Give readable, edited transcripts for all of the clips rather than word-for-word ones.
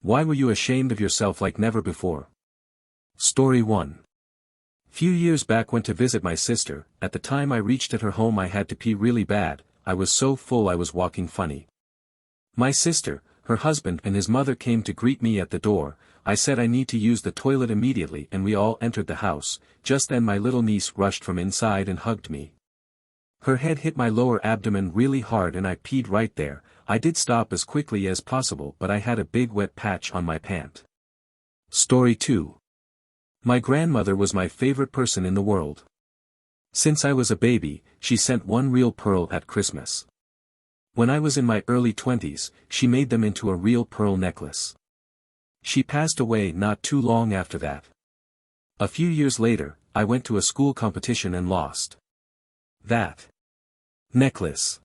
Why were you ashamed of yourself like never before? Story 1. Few years back went to visit my sister. At the time I reached at her home I had to pee really bad. I was so full I was walking funny. My sister, her husband and his mother came to greet me at the door. I said I need to use the toilet immediately and we all entered the house. Just then my little niece rushed from inside and hugged me. Her head hit my lower abdomen really hard and I peed right there. I did stop as quickly as possible but I had a big wet patch on my pant. Story 2. My grandmother was my favorite person in the world. Since I was a baby, she sent one real pearl at Christmas. When I was in my early 20s, she made them into a real pearl necklace. She passed away not too long after that. A few years later, I went to a school competition and lost that necklace.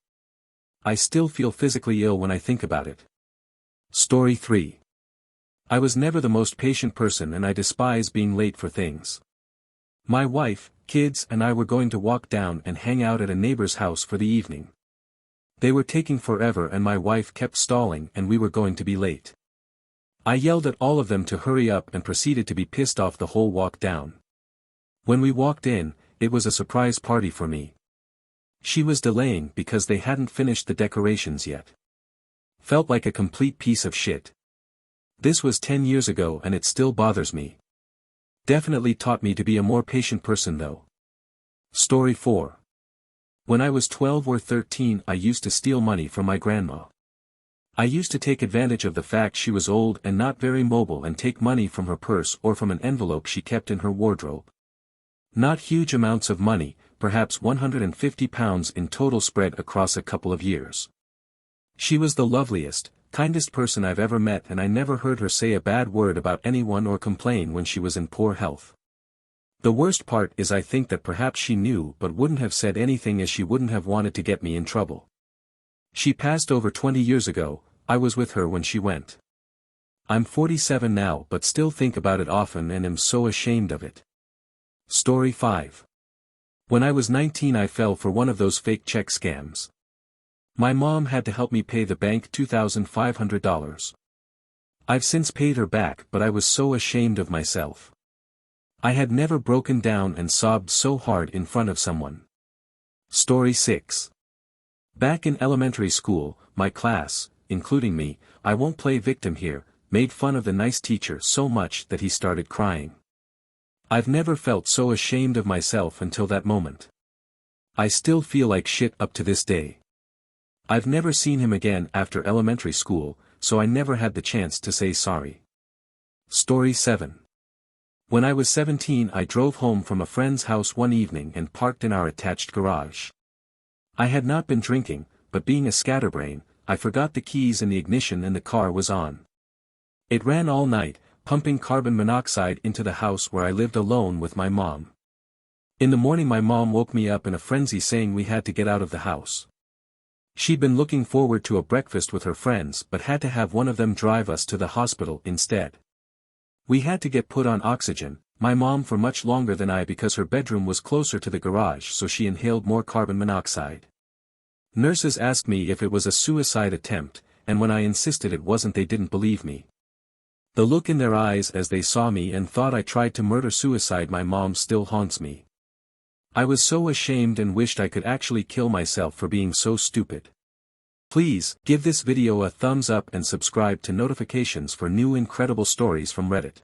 I still feel physically ill when I think about it. Story 3. I was never the most patient person and I despise being late for things. My wife, kids and I were going to walk down and hang out at a neighbor's house for the evening. They were taking forever and my wife kept stalling and we were going to be late. I yelled at all of them to hurry up and proceeded to be pissed off the whole walk down. When we walked in, it was a surprise party for me. She was delaying because they hadn't finished the decorations yet. Felt like a complete piece of shit. This was 10 years ago and it still bothers me. Definitely taught me to be a more patient person though. Story 4. When I was 12 or 13 I used to steal money from my grandma. I used to take advantage of the fact she was old and not very mobile and take money from her purse or from an envelope she kept in her wardrobe. Not huge amounts of money, perhaps £150 in total spread across a couple of years. She was the loveliest, kindest person I've ever met and I never heard her say a bad word about anyone or complain when she was in poor health. The worst part is I think that perhaps she knew but wouldn't have said anything as she wouldn't have wanted to get me in trouble. She passed over 20 years ago. I was with her when she went. I'm 47 now but still think about it often and am so ashamed of it. Story 5. When I was 19 I fell for one of those fake check scams. My mom had to help me pay the bank $2,500. I've since paid her back but I was so ashamed of myself. I had never broken down and sobbed so hard in front of someone. Story 6. Back in elementary school, my class, including me, I won't play victim here, made fun of the nice teacher so much that he started crying. I've never felt so ashamed of myself until that moment. I still feel like shit up to this day. I've never seen him again after elementary school, so I never had the chance to say sorry. Story 7. When I was 17 I drove home from a friend's house one evening and parked in our attached garage. I had not been drinking, but being a scatterbrain, I forgot the keys in the ignition and the car was on. It ran all night, pumping carbon monoxide into the house where I lived alone with my mom. In the morning my mom woke me up in a frenzy saying we had to get out of the house. She'd been looking forward to a breakfast with her friends but had to have one of them drive us to the hospital instead. We had to get put on oxygen, my mom for much longer than I because her bedroom was closer to the garage so she inhaled more carbon monoxide. Nurses asked me if it was a suicide attempt, and when I insisted it wasn't they didn't believe me. The look in their eyes as they saw me and thought I tried to murder-suicide my mom still haunts me. I was so ashamed and wished I could actually kill myself for being so stupid. Please, give this video a thumbs up and subscribe to notifications for new incredible stories from Reddit.